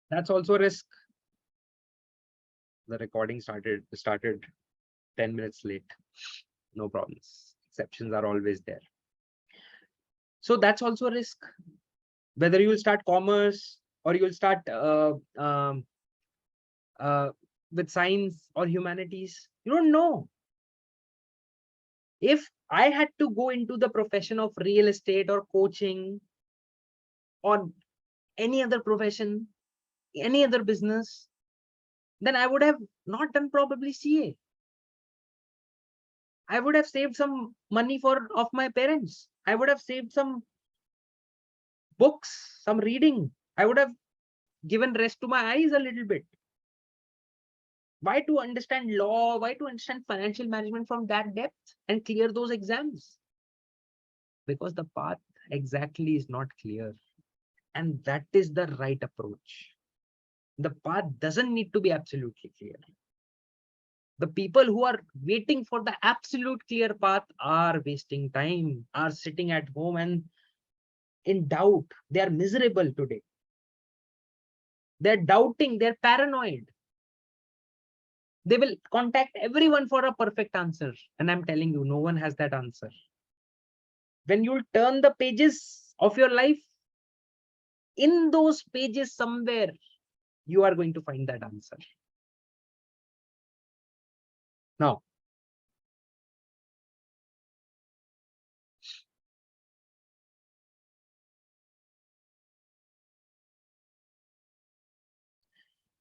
That's also a risk. The recording started 10 minutes late. No problems. Exceptions are always there. So that's also a risk. Whether you will start commerce or you will start with science or humanities, you don't know. If I had to go into the profession of real estate or coaching or any other profession, any other business, then I would have not done probably CA. I would have saved some money of my parents. I would have saved some books, some reading. I would have given rest to my eyes a little bit. Why to understand law? Why to understand financial management from that depth and clear those exams? Because the path exactly is not clear. And that is the right approach. The path doesn't need to be absolutely clear. The people who are waiting for the absolute clear path are wasting time, are sitting at home and in doubt. They are miserable today. They're doubting, they're paranoid. They will contact everyone for a perfect answer. And I'm telling you, no one has that answer. When you turn the pages of your life, in those pages somewhere, you are going to find that answer. Now,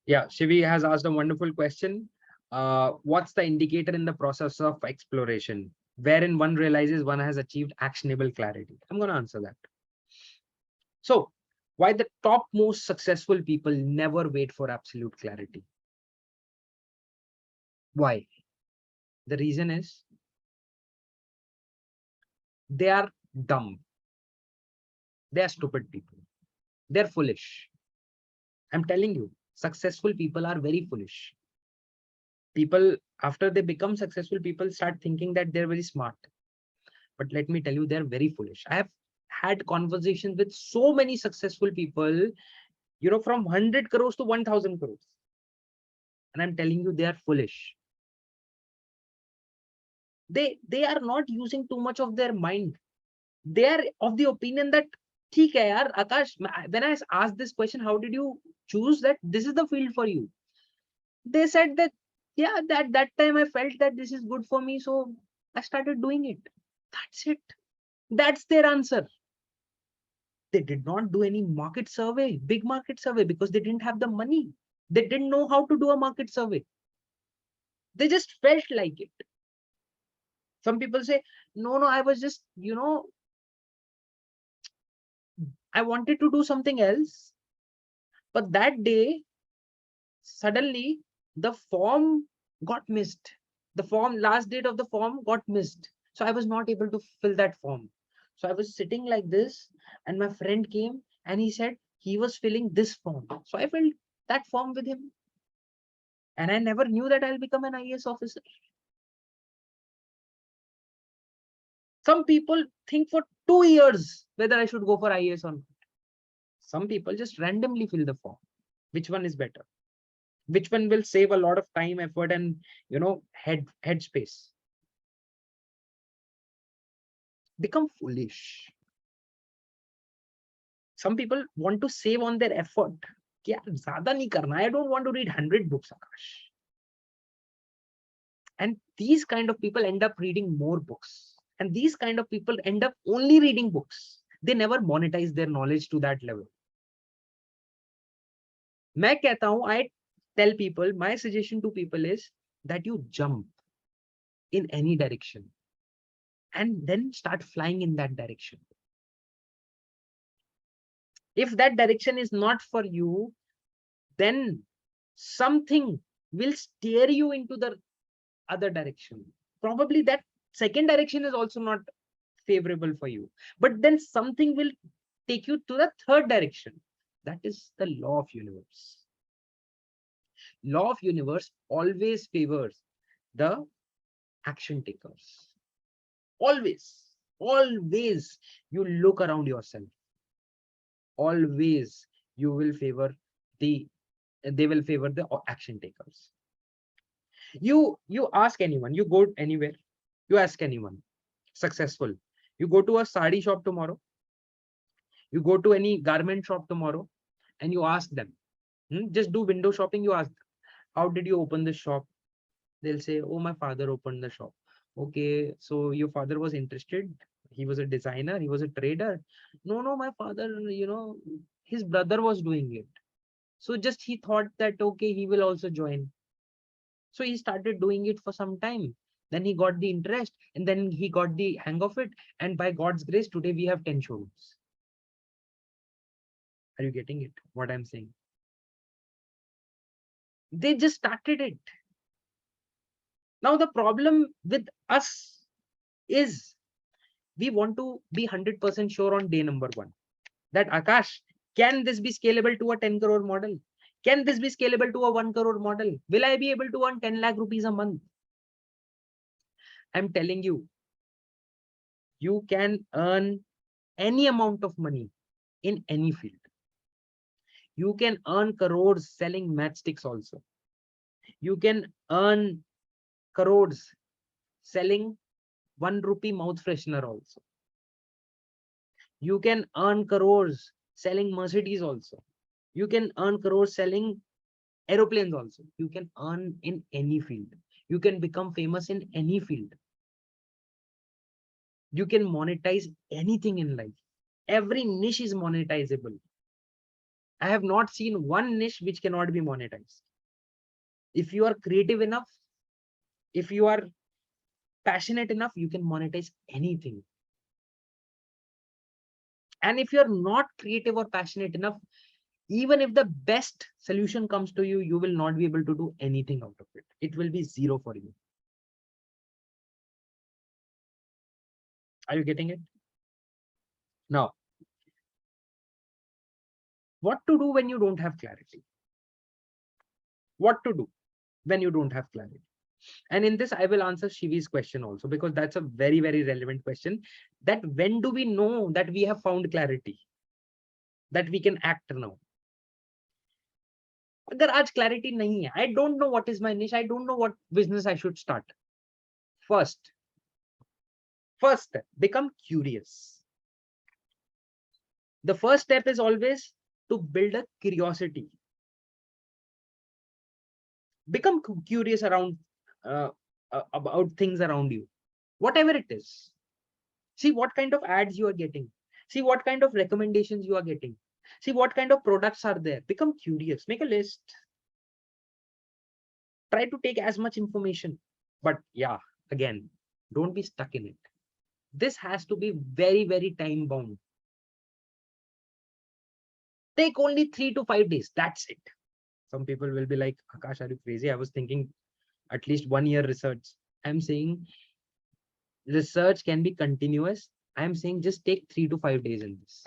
yeah, Shivi has asked a wonderful question. What's the indicator in the process of exploration wherein one realizes one has achieved actionable clarity? I'm going to answer that. So, why the top most successful people never wait for absolute clarity? Why? The reason is they are dumb. They are stupid people. They're foolish. I'm telling you, successful people are very foolish. People, after they become successful, people start thinking that they're very smart. But let me tell you, they're very foolish. I have had conversations with so many successful people, from 100 crores to 1000 crores. And I'm telling you, they are foolish. They are not using too much of their mind. They are of the opinion that, theek hai yaar, Akash, when I asked this question, how did you choose that this is the field for you? They said that, yeah, that time I felt that this is good for me, so I started doing it. That's it. That's their answer. They did not do any market survey, big market survey, because they didn't have the money. They didn't know how to do a market survey. They just felt like it. Some people say, no, I was just, I wanted to do something else. But that day, suddenly the form got missed. The last date of the form got missed. So I was not able to fill that form. So I was sitting like this, and my friend came and he said he was filling this form. So I filled that form with him. And I never knew that I'll become an IAS officer. Some people think for 2 years whether I should go for IAS or not. Some people just randomly fill the form. Which one is better? Which one will save a lot of time, effort, and head space? Become foolish. Some people want to save on their effort. I don't want to read 100 books, Akash. And these kind of people end up reading more books. And these kind of people end up only reading books. They never monetize their knowledge to that level. I tell people, my suggestion to people is that you jump in any direction and then start flying in that direction. If that direction is not for you, then something will steer you into the other direction. Probably that second direction is also not favorable for you, but then something will take you to the third direction. That is the law of universe. Law of universe always favors the action takers. Always you look around yourself. Always you will favor the they will favor the action takers. You ask anyone, you go anywhere, you ask anyone successful, you go to a sari shop tomorrow, you go to any garment shop tomorrow, and you ask them, just do window shopping, you ask them, how did you open the shop? They'll say, oh, my father opened the shop. Okay, so your father was interested, he was a designer, he was a trader? No, my father, his brother was doing it, so just he thought that okay, he will also join. So he started doing it for some time. Then he got the interest and then he got the hang of it. And by God's grace, today we have 10 showrooms. Are you getting it? What I'm saying? They just started it. Now the problem with us is we want to be 100% sure on day number one that Akash, can this be scalable to a 10 crore model? Can this be scalable to a 1 crore model? Will I be able to earn 10 lakh rupees a month? I'm telling you, you can earn any amount of money in any field. You can earn crores selling matchsticks also. You can earn crores selling 1 rupee mouth freshener also. You can earn crores selling Mercedes also. You can earn crores selling aeroplanes also. You can earn in any field. You can become famous in any field. You can monetize anything in life. Every niche is monetizable. I have not seen one niche which cannot be monetized. If you are creative enough, if you are passionate enough, you can monetize anything. And if you're not creative or passionate enough, even if the best solution comes to you, you will not be able to do anything out of it. It will be zero for you. Are you getting it? Now, what to do when you don't have clarity? What to do when you don't have clarity? And in this, I will answer Shivi's question also, because that's a very, very relevant question. That when do we know that we have found clarity? That we can act now? अगर आज clarity नहीं है, I don't know what is my niche, I don't know what business I should start. First step, become curious. The first step is always to build a curiosity. Become curious around about things around you, whatever it is. See what kind of ads you are getting. See what kind of recommendations you are getting. See what kind of products are there. Become curious. Make a list. Try to take as much information. But yeah, again, don't be stuck in it. This has to be very, very time bound. Take only 3 to 5 days. That's it. Some people will be like, Akash, are you crazy? I was thinking at least 1 year research. I'm saying research can be continuous. I'm saying just take 3 to 5 days in this.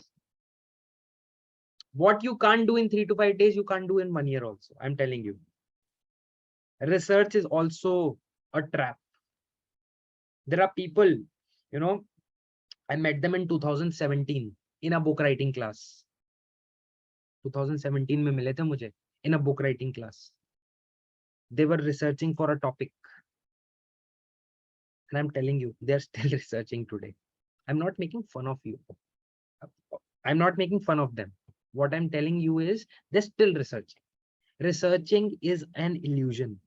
What you can't do in 3 to 5 days, you can't do in 1 year also. I'm telling you. Research is also a trap. There are people, I met them in 2017 in a book writing class. 2017 में मिले थे मुझे in a book writing class. They were researching for a topic. And I'm telling you, they're still researching today. I'm not making fun of you. I'm not making fun of them. What I'm telling you is they're still researching. Researching is an illusion.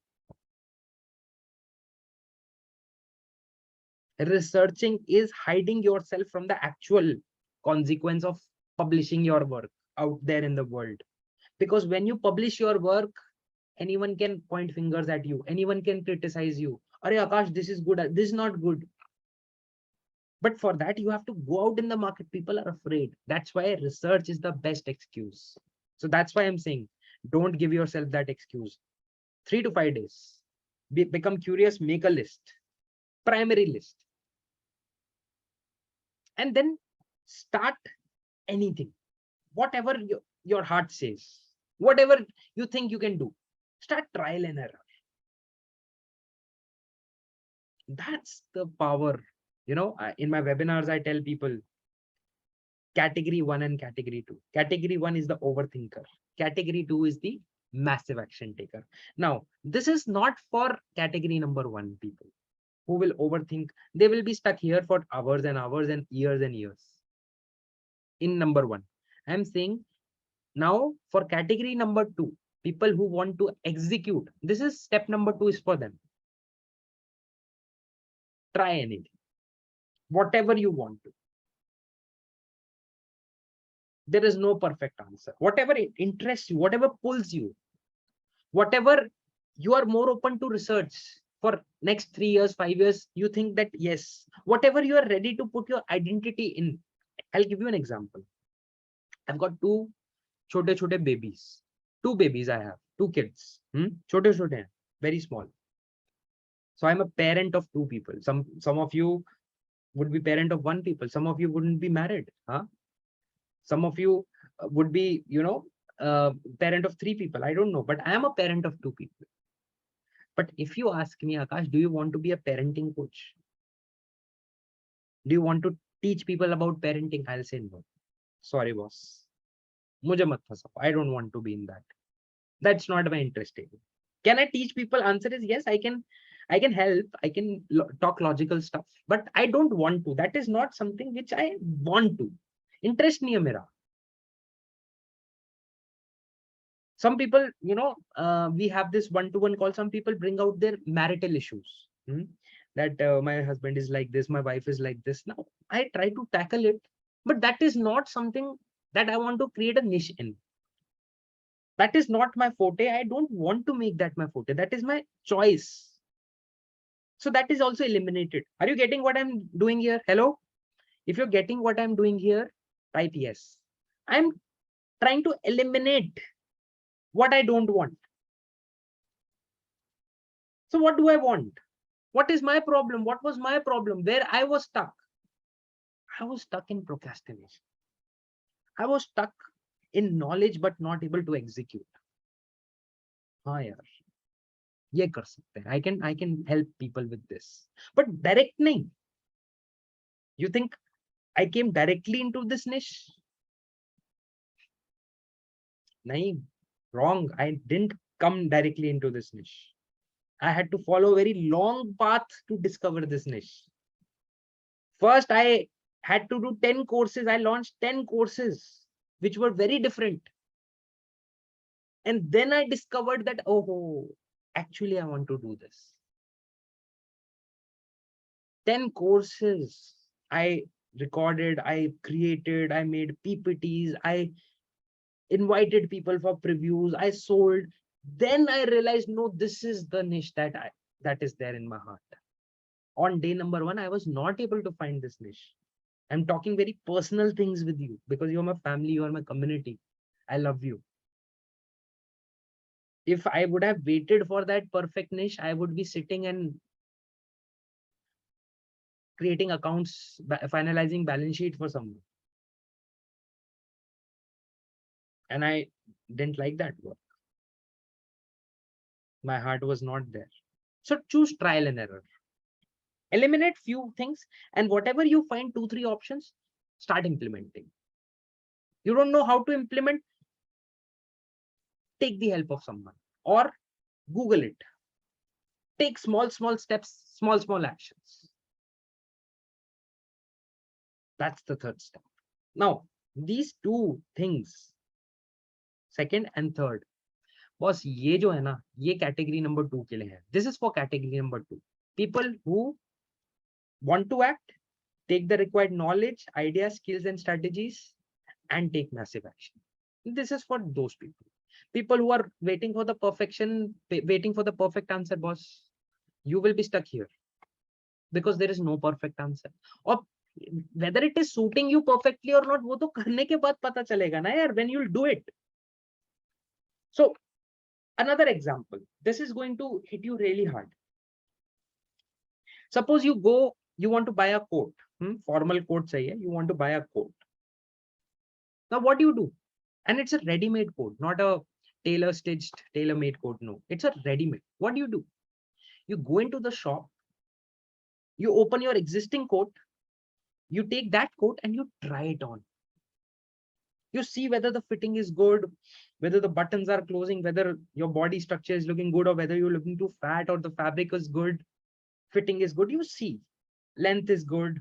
Researching is hiding yourself from the actual consequence of publishing your work out there in the world. Because when you publish your work, anyone can point fingers at you. Anyone can criticize you. Arey Akash, this is good. This is not good. But for that, you have to go out in the market. People are afraid. That's why research is the best excuse. So that's why I'm saying, don't give yourself that excuse. 3 to 5 days. Become curious, make a list. Primary list. And then start anything. Whatever your heart says. Whatever you think you can do. Start trial and error. That's the power. In my webinars, I tell people category 1 and category 2. Category 1 is the overthinker. Category 2 is the massive action taker. Now, this is not for category number one people who will overthink. They will be stuck here for hours and hours and years in number one. I'm saying now for category number two, people who want to execute. This is step number two is for them. Try anything, whatever you want to. There is no perfect answer. Whatever it interests you, whatever pulls you, whatever you are more open to research for next 3 years, 5 years, you think that yes, whatever you are ready to put your identity in. I'll give you an example. I've got two chote babies. Two babies I have, two kids. Chote, very small. So I'm a parent of two people. Some of you would be parent of one people. Some of you wouldn't be married. Some of you would be, parent of three people. I don't know, but I am a parent of two people. But if you ask me, Akash, do you want to be a parenting coach? Do you want to teach people about parenting? I'll say no. Sorry, boss. Mujhe mat phasao. I don't want to be in that. That's not my interest area. Can I teach people? Answer is yes, I can help. I can talk logical stuff, but I don't want to. That is not something which I want to. Interest nahi hai mera. Some people, we have this one-to-one call. Some people bring out their marital issues. That my husband is like this, my wife is like this. Now, I try to tackle it, but that is not something that I want to create a niche in. That is not my forte. I don't want to make that my forte. That is my choice. So that is also eliminated. Are you getting what I'm doing here? Hello? If you're getting what I'm doing here, type yes. I'm trying to eliminate what I don't want. So what do I want? What is my problem? What was my problem? Where I was stuck? I was stuck in procrastination. I was stuck in knowledge but not able to execute. हाँ यार, ये कर सकते हैं. I can help people with this. But direct नहीं. You think I came directly into this niche? Nahin, wrong. I didn't come directly into this niche. I had to follow a very long path to discover this niche. First, I had to do 10 courses. I launched 10 courses, which were very different. And then I discovered that, oh, actually, I want to do this. 10 courses I recorded, I created, I made PPTs, I invited people for previews, I sold. Then I realized, no, this is the niche that is there in my heart. On day number one, I was not able to find this niche. I'm talking very personal things with you because you're my family, you are my community. I love you. If I would have waited for that perfect niche, I would be sitting and creating accounts, finalizing balance sheet for someone. And I didn't like that work. My heart was not there. So choose trial and error. Eliminate few things, and whatever you find 2-3 options, start implementing. You don't know how to implement, take the help of someone or Google it. Take small steps, small actions. That's the third step. Now, these two things, second and third, boss, ये जो है ना, ये category number 2 के लिए है. This is for category number 2. People who want to act, take the required knowledge, ideas, skills, and strategies, and take massive action. This is for those people. People who are waiting for the perfection, waiting for the perfect answer, boss, you will be stuck here because there is no perfect answer. Or whether it is suiting you perfectly or not, वो तो करने के बाद पता चलेगा ना यार, when you'll do it. So another example, this is going to hit you really hard. Suppose you want to buy a coat, formal coat चाहिए, you want to buy a coat. Now what do you do? And it's a ready-made coat, not a tailor-stitched, tailor-made coat. No, it's a ready-made. What do? You go into the shop, you open your existing coat, you take that coat and you try it on. You see whether the fitting is good, whether the buttons are closing, whether your body structure is looking good, or whether you're looking too fat, or the fabric is good, fitting is good. You see, length is good.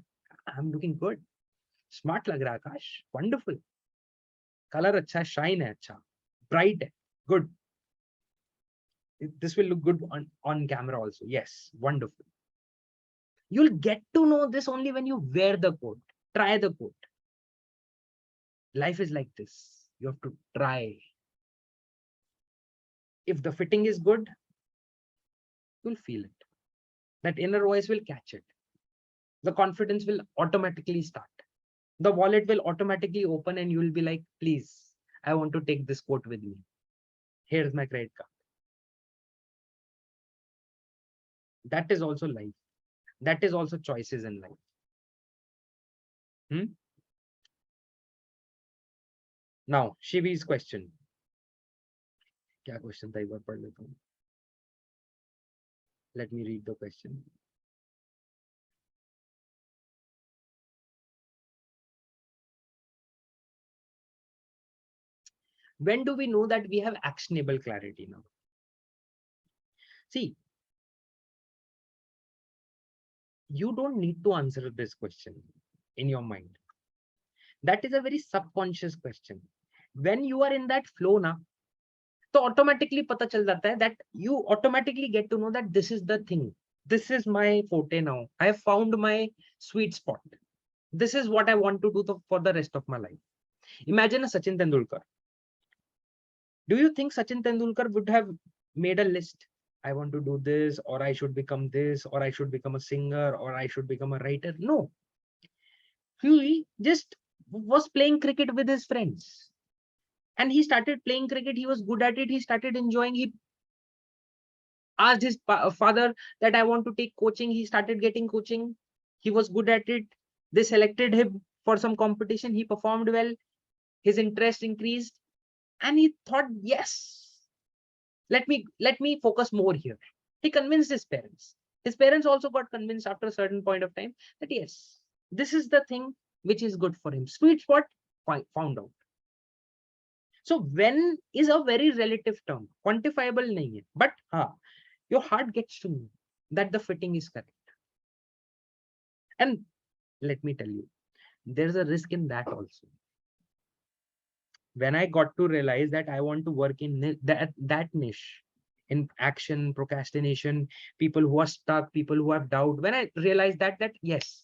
I'm looking good. Smart lag raha Akash. Wonderful. Color acha hai, shine hai acha. Bright hai. Good. This will look good on camera also. Yes, wonderful. You'll get to know this only when you wear the coat. Try the coat. Life is like this. You have to try. If the fitting is good, you'll feel it. That inner voice will catch it. The confidence will automatically start. The wallet will automatically open and you'll be like, please, I want to take this coat with me. Here's my credit card. That is also life. That is also choices in life. Now, Shivi's question. क्या question था एक बार पढ़ लेता हूँ. Let me read the question. When do we know that we have actionable clarity now? See, you don't need to answer this question in your mind. That is a very subconscious question. When you are in that flow na, तो automatically पता चल जाता है that you automatically get to know that this is the thing. This is my forte now. I have found my sweet spot. This is what I want to do for the rest of my life. Imagine a Sachin Tendulkar. Do you think Sachin Tendulkar would have made a list? I want to do this, or I should become this, or I should become a singer, or I should become a writer. No. He just was playing cricket with his friends. And he started playing cricket. He was good at it. He started enjoying. He asked his father that I want to take coaching. He started getting coaching. He was good at it. They selected him for some competition. He performed well. His interest increased. And he thought, yes, let me focus more here. He convinced his parents. His parents also got convinced after a certain point of time that yes, this is the thing which is good for him. Sweet spot, found out. So when is a very relative term, quantifiable nahi hai. But your heart gets to know that the fitting is correct. And let me tell you, there's a risk in that also. When I got to realize that I want to work in that niche, in action, procrastination, people who are stuck, people who have doubt, when I realized that yes,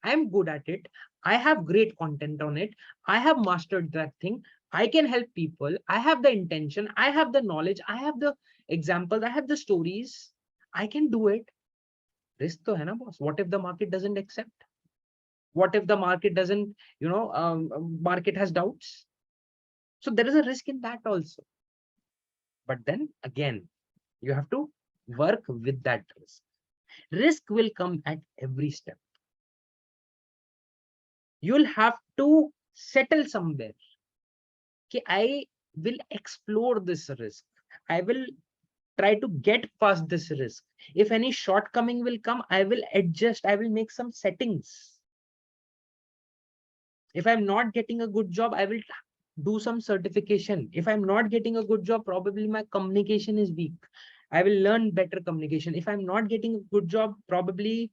I'm good at it, I have great content on it, I have mastered that thing, I can help people, I have the intention, I have the knowledge, I have the examples, I have the stories, I can do it. Risk to hai na, boss. What if the market doesn't accept? What if the market doesn't, market has doubts? So there is a risk in that also. But then again, you have to work with that risk. Risk will come at every step. You'll have to settle somewhere. Okay, I will explore this risk. I will try to get past this risk. If any shortcoming will come, I will adjust. I will make some settings. If I'm not getting a good job, I will do some certification. If I'm not getting a good job, probably my communication is weak. I will learn better communication. If I'm not getting a good job, probably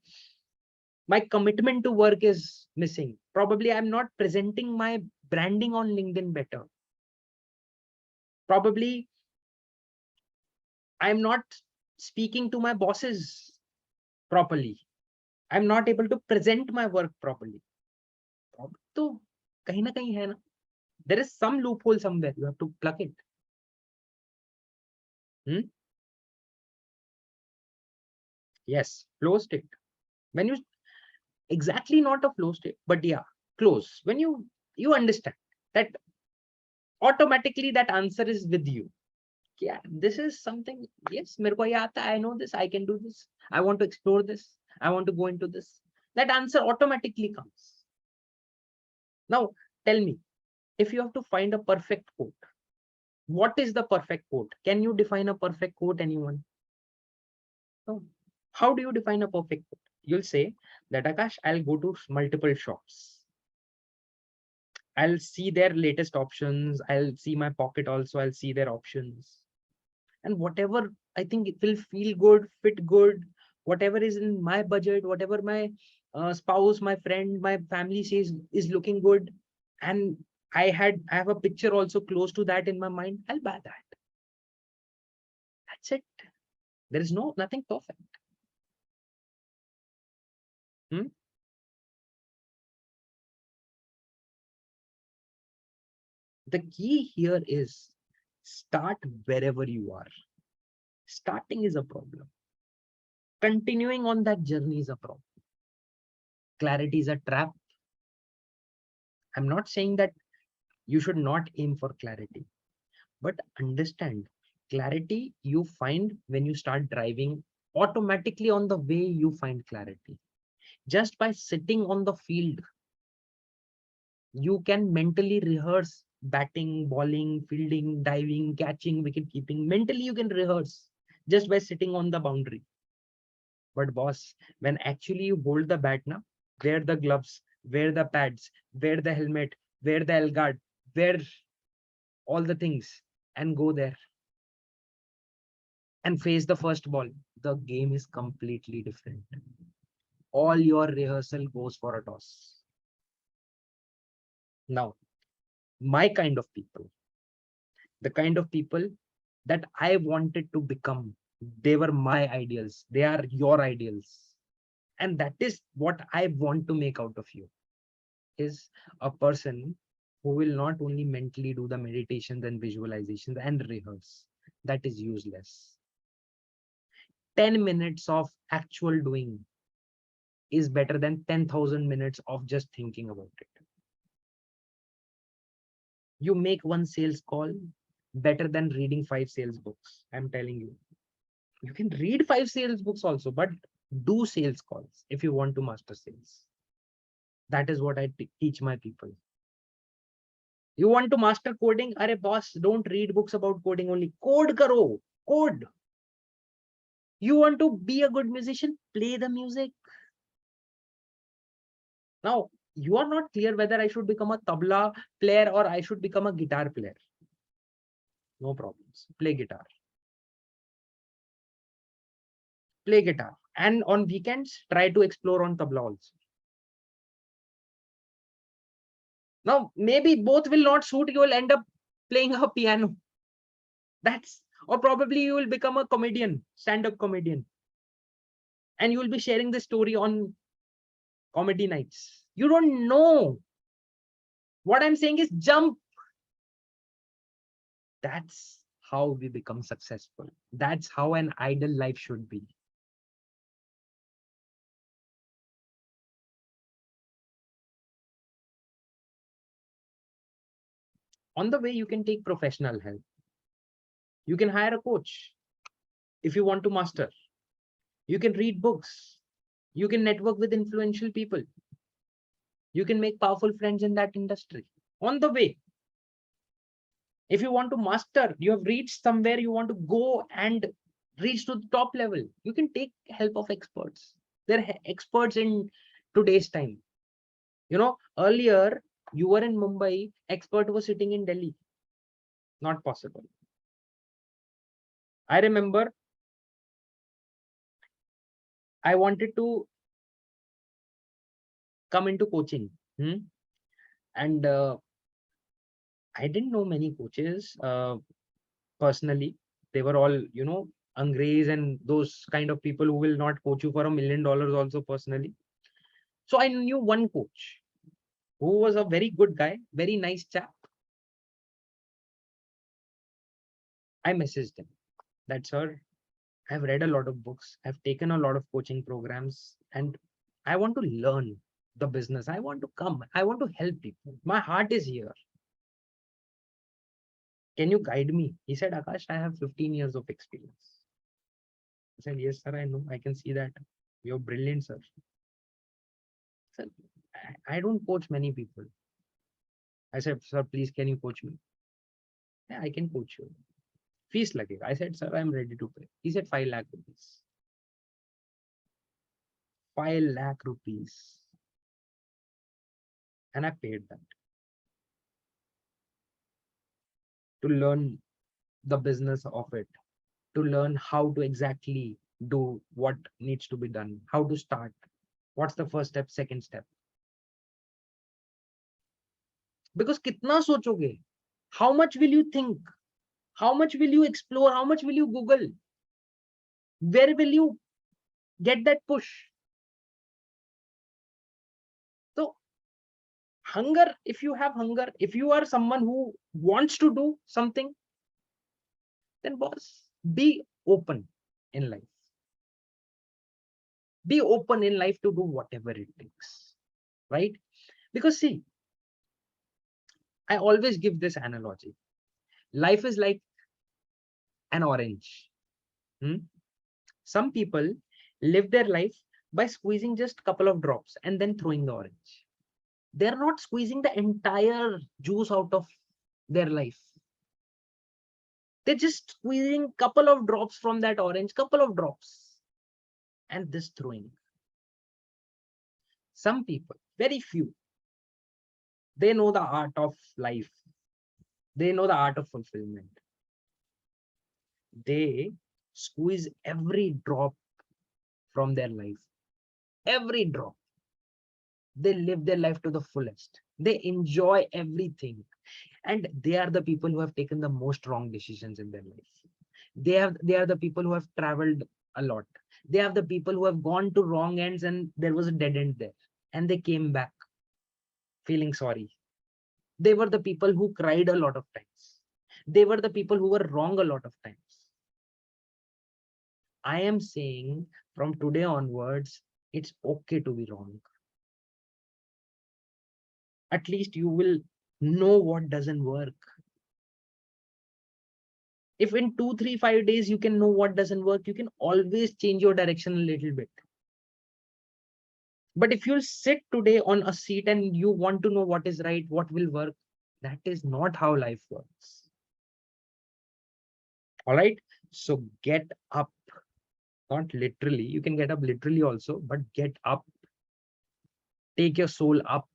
my commitment to work is missing. Probably I'm not presenting my branding on LinkedIn better. Probably I'm not speaking to my bosses properly. I'm not able to present my work properly. So, kahin na kahin hai na. There is some loophole somewhere. You have to plug it. Yes, flow state. When you exactly not a flow state, but yeah, close. When you understand that automatically that answer is with you. Yeah, this is something. Yes, mere ko ye aata hai, I know this. I can do this. I want to explore this. I want to go into this. That answer automatically comes. Now, tell me, if you have to find a perfect quote, what is the perfect quote? Can you define a perfect quote, anyone? No. How do you define a perfect quote? You'll say that, Akash, I'll go to multiple shops. I'll see their latest options. I'll see my pocket also. I'll see their options. And whatever I think it will feel good, fit good, whatever is in my budget, whatever my spouse, my friend, my family says is looking good, and I have a picture also close to that in my mind, I'll buy that. That's it. There is nothing perfect. Hmm? The key here is start wherever you are. Starting is a problem. Continuing on that journey is a problem. Clarity is a trap. I'm not saying that you should not aim for clarity, but understand clarity you find when you start driving automatically on the way you find clarity. Just by sitting on the field, you can mentally rehearse batting, bowling, fielding, diving, catching, wicket keeping. Mentally, you can rehearse just by sitting on the boundary. But boss, when actually you hold the bat now, wear the gloves, wear the pads, wear the helmet, wear the L guard, wear all the things and go there and face the first ball. The game is completely different. All your rehearsal goes for a toss. Now, my kind of people, the kind of people that I wanted to become, they were my ideals. They are your ideals. And that is what I want to make out of you, is a person who will not only mentally do the meditations and visualizations and rehearse. That is useless. 10 minutes of actual doing is better than 10,000 minutes of just thinking about it. You make one sales call better than reading 5 sales books. I'm telling you. You can read 5 sales books also, but do sales calls if you want to master sales. That is what I teach my people. You want to master coding? Arey boss, don't read books about coding only. Code karo. Code. You want to be a good musician? Play the music. Now, you are not clear whether I should become a tabla player or I should become a guitar player. No problems. Play guitar. Play guitar. And on weekends, try to explore on tabla also. Now, maybe both will not suit. You will end up playing a piano. Or probably you will become a comedian, stand-up comedian. And you will be sharing the story on comedy nights. You don't know. What I'm saying is jump. That's how we become successful. That's how an ideal life should be. On the way, you can take professional help. You can hire a coach if you want to master. You can read books. You can network with influential people. You can make powerful friends in that industry. On the way, if you want to master, you have reached somewhere, you want to go and reach to the top level, you can take help of experts. They're experts in today's time. Earlier you were in Mumbai, expert was sitting in Delhi. Not possible. I remember I wanted to come into coaching. And I didn't know many coaches personally. They were all, Angrez and those kind of people who will not coach you for $1 million also personally. So I knew one coach who was a very good guy, very nice chap. I messaged him that, sir, I've read a lot of books. I've taken a lot of coaching programs and I want to learn the business. I want to come. I want to help people. My heart is here. Can you guide me? He said, Akash, I have 15 years of experience. I said, yes, sir, I know. I can see that. You're brilliant, sir. Sir, I don't coach many people. I said, sir, please, can you coach me? Yeah, I can coach you. Fees lagega. I said, sir, I'm ready to pay. He said, 5 lakh rupees. 5 lakh rupees. And I paid that. to learn the business of it, to learn how to exactly do what needs to be done, how to start, what's the first step, second step. Because kitna sochoge? How much will you think? How much will you explore? How much will you Google? Where will you get that push? So hunger, if you have hunger, if you are someone who wants to do something, then boss, be open in life. Be open in life to do whatever it takes, right? Because see, I always give this analogy. Life is like an orange. Some people live their life by squeezing just a couple of drops and then throwing the orange. They're not squeezing the entire juice out of their life. They're just squeezing couple of drops from that orange, couple of drops, and this throwing. Some people, very few, they know the art of life. They know the art of fulfillment. They squeeze every drop from their life. Every drop. They live their life to the fullest. They enjoy everything. And they are the people who have taken the most wrong decisions in their life. They are the people who have traveled a lot. They are the people who have gone to wrong ends and there was a dead end there. And they came back feeling sorry. They were the people who cried a lot of times. They were the people who were wrong a lot of times. I am saying from today onwards, it's okay to be wrong. At least you will know what doesn't work. If in 2, 3, 5 days you can know what doesn't work, you can always change your direction a little bit. But if you'll sit today on a seat and you want to know what is right, what will work, that is not how life works. All right. So get up. Not literally. You can get up literally also, but get up. Take your soul up.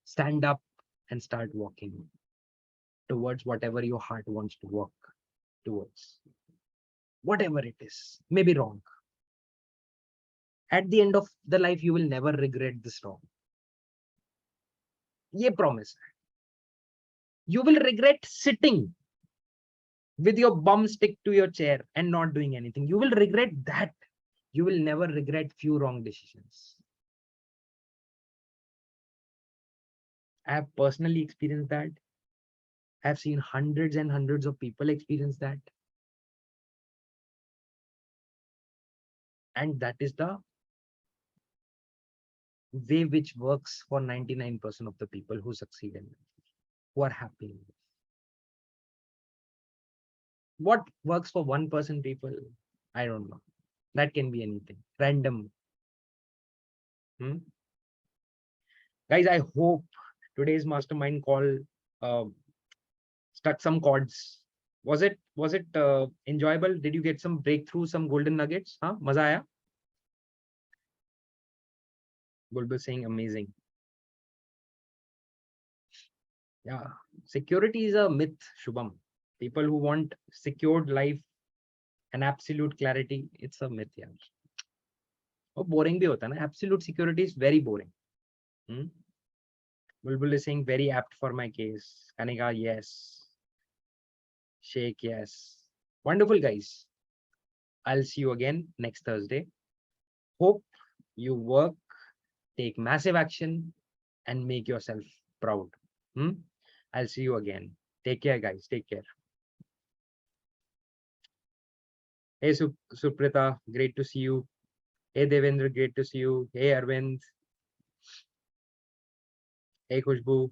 Stand up and start walking towards whatever your heart wants to walk towards. Whatever it is, maybe wrong. At the end of the life, you will never regret this wrong. Ye promise. You will regret sitting with your bum stick to your chair and not doing anything. You will regret that. You will never regret few wrong decisions. I have personally experienced that. I have seen hundreds and hundreds of people experience that. And that is the way which works for 99% of the people who succeed in life, who are happy. What works for 1% people? I don't know. That can be anything. Random. Guys, I hope today's mastermind call struck some chords. Was it enjoyable? Did you get some breakthrough, some golden nuggets? Huh? Maza aaya? Bulbul saying amazing. Yeah, security is a myth, Shubham. People who want secured life and absolute clarity, it's a myth. Yeah. Oh, boring bhi hota na. Absolute security is very boring. Bulbul is saying very apt for my case. Kanika, yes. Shake, yes. Wonderful, guys. I'll see you again next Thursday. Hope you work, take massive action, and make yourself proud. I'll see you again. Take care, guys. Take care. Hey, Suprita, great to see you. Hey, Devendra, great to see you. Hey, Arvind. Hey, Khushbu.